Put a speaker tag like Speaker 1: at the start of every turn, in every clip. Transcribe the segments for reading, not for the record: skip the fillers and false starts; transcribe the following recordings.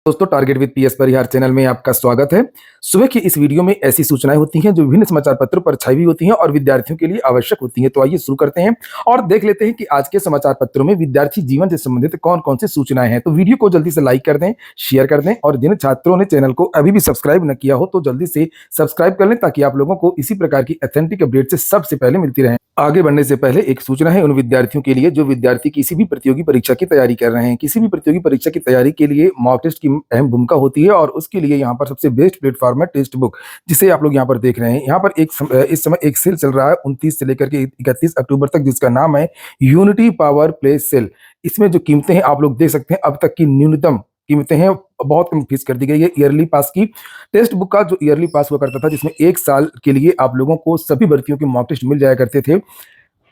Speaker 1: दोस्तों, target with PS Parihar channel में आपका स्वागत है। सुबह की इस वीडियो में ऐसी सूचनाएं होती हैं जो विभिन्न समाचार पत्रों पर छाई हुई होती हैं और विद्यार्थियों के लिए आवश्यक होती हैं। तो आइए शुरू करते हैं और देख लेते हैं कि आज के समाचार पत्रों में विद्यार्थी जीवन से संबंधित कौन-कौन सी सूचनाएं हैं। तो वीडियो को जल्दी से लाइक कर दें, शेयर कर दें और जिन छात्रों ने चैनल को अभी भी सब्सक्राइब न किया हो तो जल्दी से सब्सक्राइब कर लें ताकि आप लोगों को इसी प्रकार की ऑथेंटिक अपडेट से सबसे पहले मिलती रहे। आगे बढ़ने से पहले एक सूचना है उन विद्यार्थियों के लिए जो विद्यार्थी किसी भी प्रतियोगी परीक्षा की तैयारी कर रहे हैं। किसी भी प्रतियोगी परीक्षा की तैयारी के लिए मॉक टेस्ट की अहम भूमिका होती है और उसके लिए यहाँ पर सबसे बेस्ट प्लेटफॉर्म है टेक्स्ट बुक, जिसे आप लोग यहाँ पर देख रहे हैं। यहाँ पर इस समय एक सेल चल रहा है 29 से लेकर के 31 अक्टूबर तक, जिसका नाम है यूनिटी पावर प्ले सेल। इसमें जो कीमतें हैं आप लोग देख सकते हैं, अब तक की न्यूनतम कीमतें हैं, बहुत कम फीस कर दी गई है। ईयरली पास की टेक्स्ट बुक का जो ईयरली पास हुआ करता था, जिसमें 1 साल के लिए आप लोगों को सभी भर्तियों के मॉक टेस्ट मिल जाया करते थे,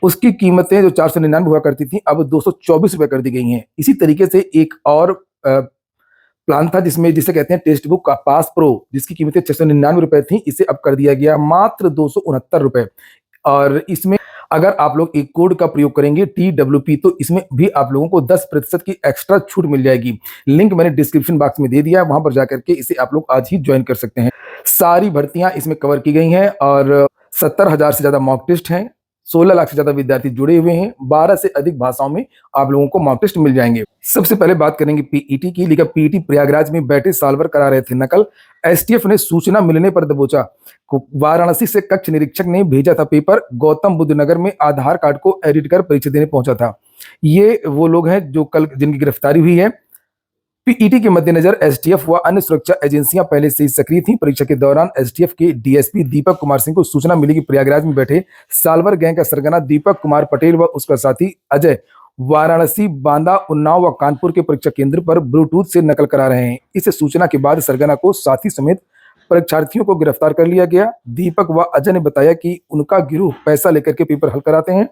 Speaker 1: उसकी कीमतें जो 499 हुआ करती थी अब 224 रुपए कर दी गई हैं। इसी तरीके से एक और प्लान था जिसे कहते हैं टेक्स्ट बुक का पास प्रो, जिसकी कीमतें 699 रुपए थी, इसे अब कर दिया गया मात्र 269 रुपए। और इसमें अगर आप लोग एक कोड का प्रयोग करेंगे TWP, तो इसमें भी आप लोगों को 10% की एक्स्ट्रा छूट मिल जाएगी। लिंक मैंने डिस्क्रिप्शन बॉक्स में दे दिया है, वहां पर जाकर के इसे आप लोग आज ही ज्वाइन कर सकते हैं। सारी भर्तियां इसमें कवर की गई हैं और 70,000 से ज्यादा मॉक टेस्ट हैं, 16 लाख से ज्यादा विद्यार्थी जुड़े हुए हैं, 12 से अधिक भाषाओं में आप लोगों को मॉक टेस्ट मिल जाएंगे। सबसे पहले बात करेंगे पीईटी की। लिखा पीईटी प्रयागराज में बैठे साल भर करा रहे थे नकल, एसटीएफ ने सूचना मिलने पर दबोचा। वाराणसी से कक्ष निरीक्षक ने भेजा था पेपर, गौतम बुद्ध नगर में आधार कार्ड को एडिट कर परीक्षा देने पहुंचा था। ये वो लोग हैं जो कल जिनकी गिरफ्तारी हुई है। पीईटी के मद्देनजर एसटीएफ व अन्य सुरक्षा एजेंसियां पहले से ही सक्रिय थी। परीक्षा के दौरान एसटीएफ के डीएसपी दीपक कुमार सिंह को सूचना मिली कि प्रयागराज में बैठे सालवर गैंग का सरगना दीपक कुमार पटेल व उसका साथी अजय वाराणसी, बांदा, उन्नाव व कानपुर के परीक्षा केंद्र पर ब्लूटूथ से नकल करा रहे हैं। इस सूचना के बाद सरगना को साथी समेत परीक्षार्थियों को गिरफ्तार कर लिया गया। दीपक व अजय ने बताया कि उनका गिरोह पैसा लेकर के पेपर हल कराते हैं।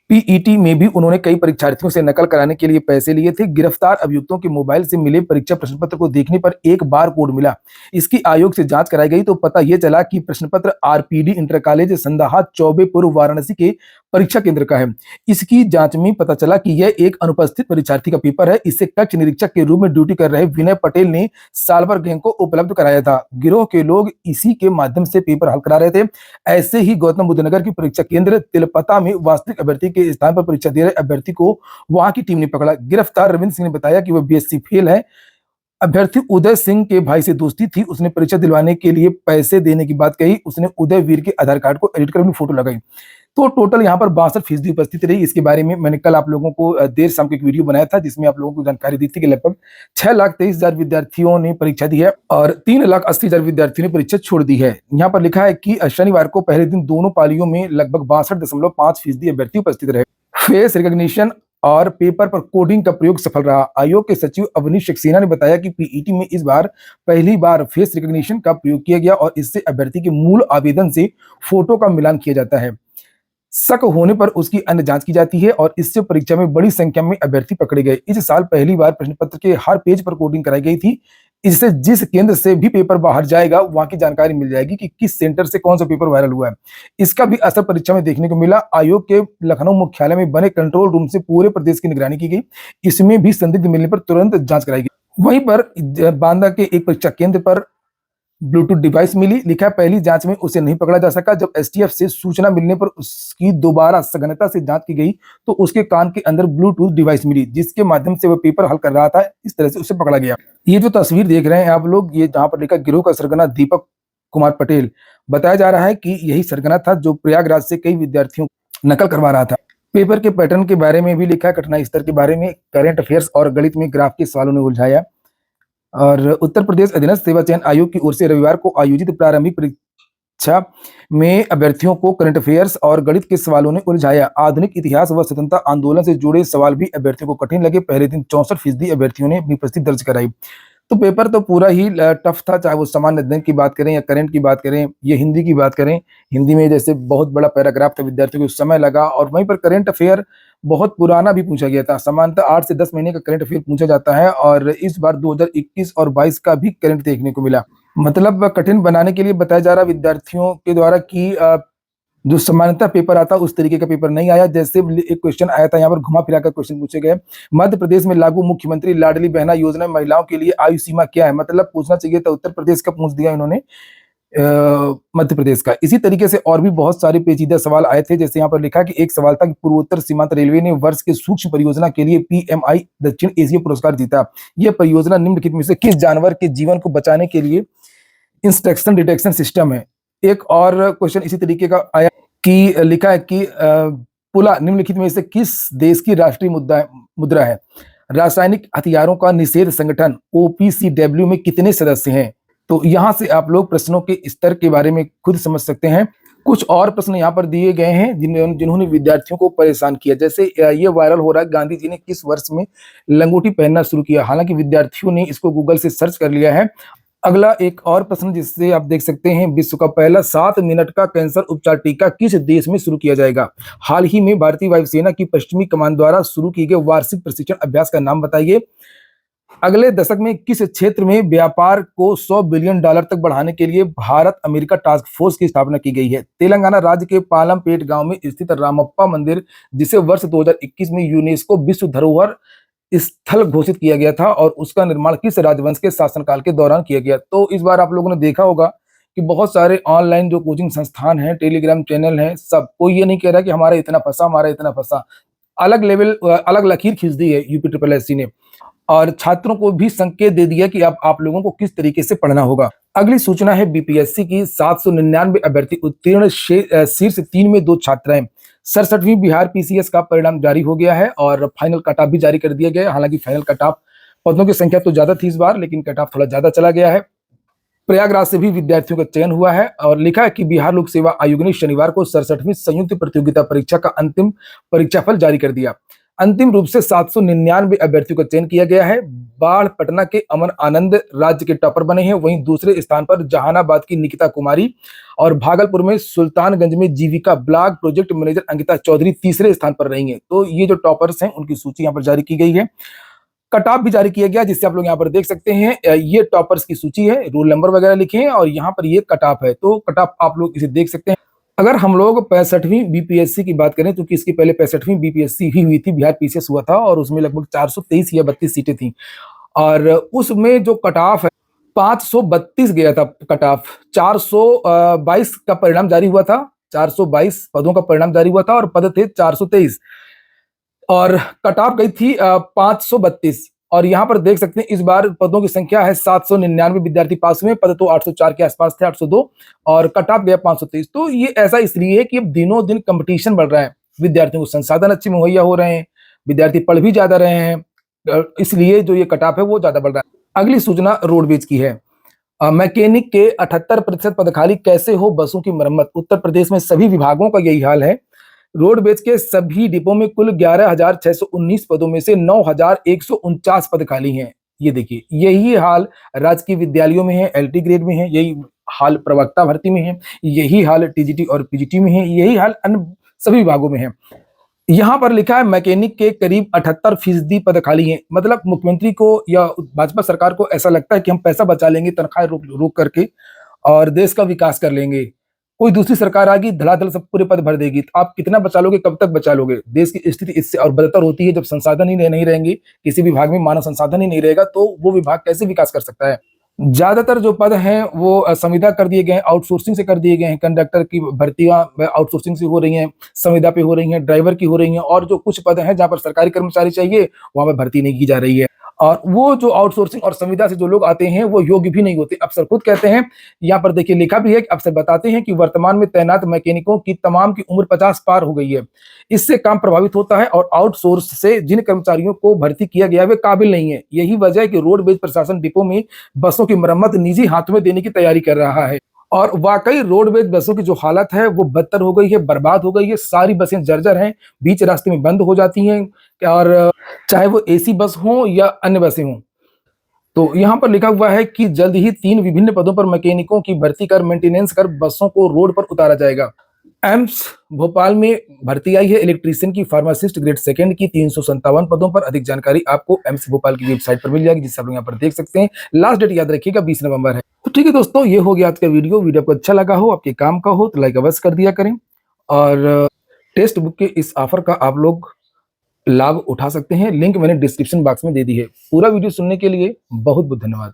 Speaker 1: पीईटी में भी उन्होंने कई परीक्षार्थियों से नकल कराने के लिए पैसे लिए थे। गिरफ्तार अभियुक्तों के मोबाइल से मिले परीक्षा प्रश्न पत्र को देखने पर एक बार कोड मिला। इसकी आयोग से जांच कराई गई तो पता यह चला कि प्रश्न पत्र RPD inter college Sandaha Choubey पूर्व वाराणसी के परीक्षा केंद्र का है। इसकी जांच में पता चला कि यह एक अनुपस्थित परीक्षार्थी का पेपर है। इससे कक्ष निरीक्षक के रूप में ड्यूटी कर रहे विनय पटेल ने सालभर गैंग को उपलब्ध कराया था। गिरोह के लोग इसी के माध्यम से पेपर हल करा रहे थे। ऐसे ही गौतम बुद्ध नगर की परीक्षा केंद्र तिलपता में वास्तविक अभ्यर्थी के स्थान पर परीक्षा दे रहे अभ्यर्थी को वहां की टीम ने पकड़ा। गिरफ्तार रविंद्र सिंह ने बताया कि वह बीएससी फेल है। अभ्यर्थी उदय सिंह के भाई से दोस्ती थी, उसने परीक्षा दिलवाने के लिए पैसे देने की बात कही। उसने उदय वीर के आधार कार्ड को एडिट कर अपनी फोटो लगाई। तो टोटल यहाँ पर 62% उपस्थिति रही। इसके बारे में मैंने कल आप लोगों को देर शाम को एक वीडियो बनाया था जिसमें आप लोगों को जानकारी दी थी कि लगभग 6,23,000 विद्यार्थियों ने परीक्षा दी है और 3,80,000 विद्यार्थियों ने परीक्षा छोड़ दी है। यहाँ पर लिखा है कि शनिवार को पहले दिन दोनों पालियों में लगभग 62.5% अभ्यर्थी उपस्थित रहे। फेस रिकॉग्निशन और पेपर पर कोडिंग का प्रयोग सफल रहा। आयोग के सचिव अवनीश सक्सेना ने बताया कि पीईटी में इस बार पहली बार फेस रिकॉग्निशन का प्रयोग किया गया और इससे अभ्यर्थी के मूल आवेदन से फोटो का मिलान किया जाता है। शक होने पर उसकी अन्य जांच की जाती है और इससे परीक्षा में बड़ी संख्या में अभ्यर्थी पकड़े गए। इस साल पहली बार प्रश्न पत्र के हर पेज पर कोडिंग कराई गई थी। इससे जिस केंद्र से भी पेपर बाहर जाएगा वहां की जानकारी मिल जाएगी कि किस सेंटर से कौन सा पेपर वायरल हुआ है। इसका भी असर परीक्षा में देखने को मिला। आयोग के लखनऊ मुख्यालय में बने कंट्रोल रूम से पूरे प्रदेश की निगरानी की गई। इसमें भी संदिग्ध मिलने पर तुरंत जांच कराई गई। वहीं पर बांदा के एक परीक्षा केंद्र पर ब्लूटूथ डिवाइस मिली। लिखा पहली जांच में उसे नहीं पकड़ा जा सका। जब एसटीएफ से सूचना मिलने पर उसकी दोबारा सघनता से जांच की गई तो उसके कान के अंदर ब्लूटूथ डिवाइस मिली, जिसके माध्यम से वह पेपर हल कर रहा था। इस तरह से उसे पकड़ा गया। ये जो तस्वीर देख रहे हैं आप लोग, ये जहां पर लिखा गिरोह का सरगना दीपक कुमार पटेल, बताया जा रहा है कि यही सरगना था जो प्रयागराज से कई विद्यार्थियों को नकल करवा रहा था। पेपर के पैटर्न के बारे में भी लिखा है, कठिनाई स्तर के बारे में, करंट अफेयर्स और गणित में ग्राफ के सवालों ने उलझाया। और उत्तर प्रदेश अधीनस्थ सेवा चयन आयोग की ओर से रविवार को आयोजित प्रारंभिक परीक्षा में अभ्यर्थियों को करंट अफेयर्स और गणित के सवालों ने उलझाया। आधुनिक इतिहास व स्वतंत्रता आंदोलन से जुड़े सवाल भी अभ्यर्थियों को कठिन लगे। पहले दिन 64% अभ्यर्थियों ने अपनी उपस्थिति दर्ज कराई। तो पेपर तो पूरा ही टफ था, चाहे वो सामान्य अध्ययन की बात करें या करंट की बात करें या हिंदी की बात करें। हिंदी में जैसे बहुत बड़ा पैराग्राफ था, विद्यार्थियों को समय लगा। और वहीं पर करंट अफेयर बहुत पुराना भी पूछा गया था। सामान्यतः 8 से 10 महीने का करंट अफेयर पूछा जाता है और इस बार 2021 और 22 का भी करंट देखने को मिला। मतलब कठिन बनाने के लिए बताया जा रहा विद्यार्थियों के द्वारा कि जो सामान्यतः पेपर आता उस तरीके का पेपर नहीं आया। जैसे एक क्वेश्चन आया था, यहाँ पर घुमा फिरा कर क्वेश्चन पूछे गए, मध्य प्रदेश में लागू मुख्यमंत्री लाडली बहना योजना में महिलाओं के लिए आयु सीमा क्या है? मतलब पूछना चाहिए था उत्तर प्रदेश का, पूछ दिया इन्होंने मध्य प्रदेश का। इसी तरीके से और भी बहुत सारे पेचीदा सवाल आए थे। जैसे यहाँ पर लिखा कि एक सवाल था कि पूर्वोत्तर सीमांत रेलवे ने वर्ष के सूक्ष्म परियोजना के लिए पीएमआई दक्षिण एशिया पुरस्कार जीता। यह परियोजना निम्नलिखित में से किस जानवर के जीवन को बचाने के लिए इंस्ट्रक्शन डिटेक्शन सिस्टम है? एक और क्वेश्चन इसी तरीके का आया कि लिखा है कि पुला निम्नलिखित में से किस देश की राष्ट्रीय मुद्रा है? रासायनिक हथियारों का निषेध संगठन ओपीसीडब्ल्यू में कितने सदस्य हैं? तो यहाँ से आप लोग प्रश्नों के स्तर के बारे में खुद समझ सकते हैं। कुछ और प्रश्न यहाँ पर दिए गए हैं जिन्होंने विद्यार्थियों को परेशान किया। जैसे ये वायरल हो रहा है, गांधी जी ने किस वर्ष में लंगोटी पहनना शुरू किया? हालांकि विद्यार्थियों ने इसको गूगल से सर्च कर लिया है। अगला एक और प्रश्न जिससे आप देख सकते हैं, विश्व का पहला 7 मिनट का कैंसर उपचार टीका किस देश में शुरू किया जाएगा? हाल ही में भारतीय वायुसेना की पश्चिमी कमान द्वारा शुरू किए गए वार्षिक प्रशिक्षण अभ्यास का नाम बताइए। अगले दशक में किस क्षेत्र में व्यापार को $100 बिलियन तक बढ़ाने के लिए भारत अमेरिका टास्क फोर्स की स्थापना की गई है? तेलंगाना राज्य के पालमपेट गांव में स्थित रामप्पा मंदिर, जिसे वर्ष 2021 में यूनेस्को विश्व धरोहर स्थल घोषित किया गया था, और उसका निर्माण किस राजवंश के शासनकाल के दौरान किया गया? तो इस बार आप लोगों ने देखा होगा कि बहुत सारे ऑनलाइन जो कोचिंग संस्थान हैं, टेलीग्राम चैनल हैं, सब कोई ये नहीं कह रहा कि हमारा इतना फंसा, हमारा इतना फंसा। अलग लेवल, अलग लकीर खींच दी है यूपी ट्रिपल एससी ने, और छात्रों को भी संकेत दे दिया कि अब आप लोगों को किस तरीके से पढ़ना होगा। अगली सूचना है बीपीएससी की, 799 अभ्यर्थी उत्तीर्ण, शीर्ष 3 में 2 छात्राएं। 67वीं बिहार पीसीएस का परिणाम जारी हो गया है और फाइनल कट ऑफ भी जारी कर दिया गया है। हालांकि फाइनल कट ऑफ, पदों की संख्या तो ज्यादा थी इस बार, लेकिन कट ऑफ थोड़ा ज्यादा चला गया है। प्रयागराज से भी विद्यार्थियों का चयन हुआ है, और लिखा है कि बिहार लोक सेवा आयोग ने शनिवार को 67वीं संयुक्त प्रतियोगिता परीक्षा का अंतिम परीक्षाफल जारी कर दिया। अंतिम रूप से 799 अभ्यर्थियों का चयन किया गया है। बाढ़ पटना के अमन आनंद राज्य के टॉपर बने हैं, वहीं दूसरे स्थान पर जहानाबाद की निकिता कुमारी, और भागलपुर में सुल्तानगंज में Jeevika block project manager Ankita Chaudhary तीसरे स्थान पर रही हैं। तो ये जो टॉपर्स हैं उनकी सूची यहाँ पर जारी की गई है। कट ऑफ भी जारी किया गया, जिससे आप लोग यहाँ पर देख सकते हैं, ये टॉपर्स की सूची है, रोल नंबर वगैरह लिखे हैं, और यहाँ पर ये कट ऑफ है। तो कट ऑफ आप लोग इसे देख सकते हैं। अगर हम लोग 65वीं बीपीएससी की बात करें, तो इसके पहले 65वीं बीपीएससी ही हुई थी, बिहार पीसीएस हुआ था, और उसमें लगभग 423 या 32 सीटें थी, और उसमें जो कट ऑफ है 532 गया था कट ऑफ। 422 का परिणाम जारी हुआ था, 422 पदों का परिणाम जारी हुआ था, और पद थे 423, और कट ऑफ गई थी 532। और यहाँ पर देख सकते हैं इस बार पदों की संख्या है 799 विद्यार्थी पास हुए, पद तो 804 के आसपास थे, 802, और कट ऑफ गया 523। तो ये ऐसा इसलिए है कि अब दिनों दिन कंपटीशन बढ़ रहा है, विद्यार्थियों को संसाधन अच्छे मुहैया हो रहे हैं, विद्यार्थी पढ़ भी ज्यादा रहे हैं, इसलिए जो ये कट ऑफ है वो ज्यादा बढ़ रहा है। अगली सूचना रोडवेज की है। मैकेनिक के 78% पद खाली, कैसे हो बसों की मरम्मत? उत्तर प्रदेश में सभी विभागों का यही हाल है। रोडवेज के सभी डिपो में कुल 11,619 पदों में से 9,149 पद खाली हैं। ये देखिए, यही हाल राजकीय विद्यालयों में है, एलटी ग्रेड में है, यही हाल प्रवक्ता भर्ती में है, यही हाल टीजीटी और पीजीटी में है, यही हाल अन्य सभी विभागों में है। यहाँ पर लिखा है मैकेनिक के करीब 78% पद खाली हैं। मतलब मुख्यमंत्री को या भाजपा सरकार को ऐसा लगता है कि हम पैसा बचा लेंगे तनख्वाह रोक करके, और देश का विकास कर लेंगे। कोई दूसरी सरकार आएगी, धड़ाधड़ सब पूरे पद भर देगी, तो आप कितना बचा लोगे, कब तक बचा लोगे? देश की स्थिति इससे और बदतर होती है जब संसाधन ही नहीं रहेंगे, किसी विभाग में मानव संसाधन ही नहीं रहेगा, तो वो विभाग कैसे विकास कर सकता है? ज्यादातर जो पद हैं वो संविदा कर दिए गए हैं, आउटसोर्सिंग से कर दिए गए हैं। कंडक्टर की भर्तियां आउटसोर्सिंग से हो रही हैं, संविदा पे हो रही हैं, ड्राइवर की हो रही हैं, और जो कुछ पद हैं जहां पर सरकारी कर्मचारी चाहिए वहां पर भर्ती नहीं की जा रही है। और वो जो आउटसोर्सिंग और संविदा से जो लोग आते हैं वो योग्य भी नहीं होते। अफसर खुद कहते हैं, यहाँ पर देखिए लिखा भी है कि अफसर बताते हैं कि वर्तमान में तैनात मैकेनिकों की तमाम की उम्र 50 पार हो गई है, इससे काम प्रभावित होता है, और आउटसोर्स से जिन कर्मचारियों को भर्ती किया गया है वे काबिल नहीं है। यही वजह है कि रोडवेज प्रशासन डिपो में बसों की मरम्मत निजी हाथों में देने की तैयारी कर रहा है। और वाकई रोडवेज बसों की जो हालत है वो बदतर हो गई है, बर्बाद हो गई है। सारी बसें जर्जर हैं, बीच रास्ते में बंद हो जाती हैं, और चाहे वो एसी बस हो या अन्य बसें हों। तो यहाँ पर लिखा हुआ है कि जल्द ही 3 विभिन्न पदों पर मैकेनिकों की भर्ती कर मेंटेनेंस कर बसों को रोड पर उतारा जाएगा। एम्स भोपाल में भर्ती आई है इलेक्ट्रीशियन की, फार्मासिस्ट ग्रेड सेकंड की 357 पदों पर। अधिक जानकारी आपको एम्स भोपाल की वेबसाइट पर मिल जाएगी, जिससे आप लोग यहाँ पर देख सकते हैं। लास्ट डेट याद रखिएगा 20 नवंबर है। तो ठीक है दोस्तों, ये हो गया आज का वीडियो। वीडियो आपको अच्छा लगा हो, आपके काम का हो, तो लाइक अवश्य कर दिया करें, और टेक्स्ट बुक के इस ऑफर का आप लोग लाभ उठा सकते हैं। लिंक मैंने डिस्क्रिप्शन बॉक्स में दे दी है। पूरा वीडियो सुनने के लिए बहुत-बहुत धन्यवाद।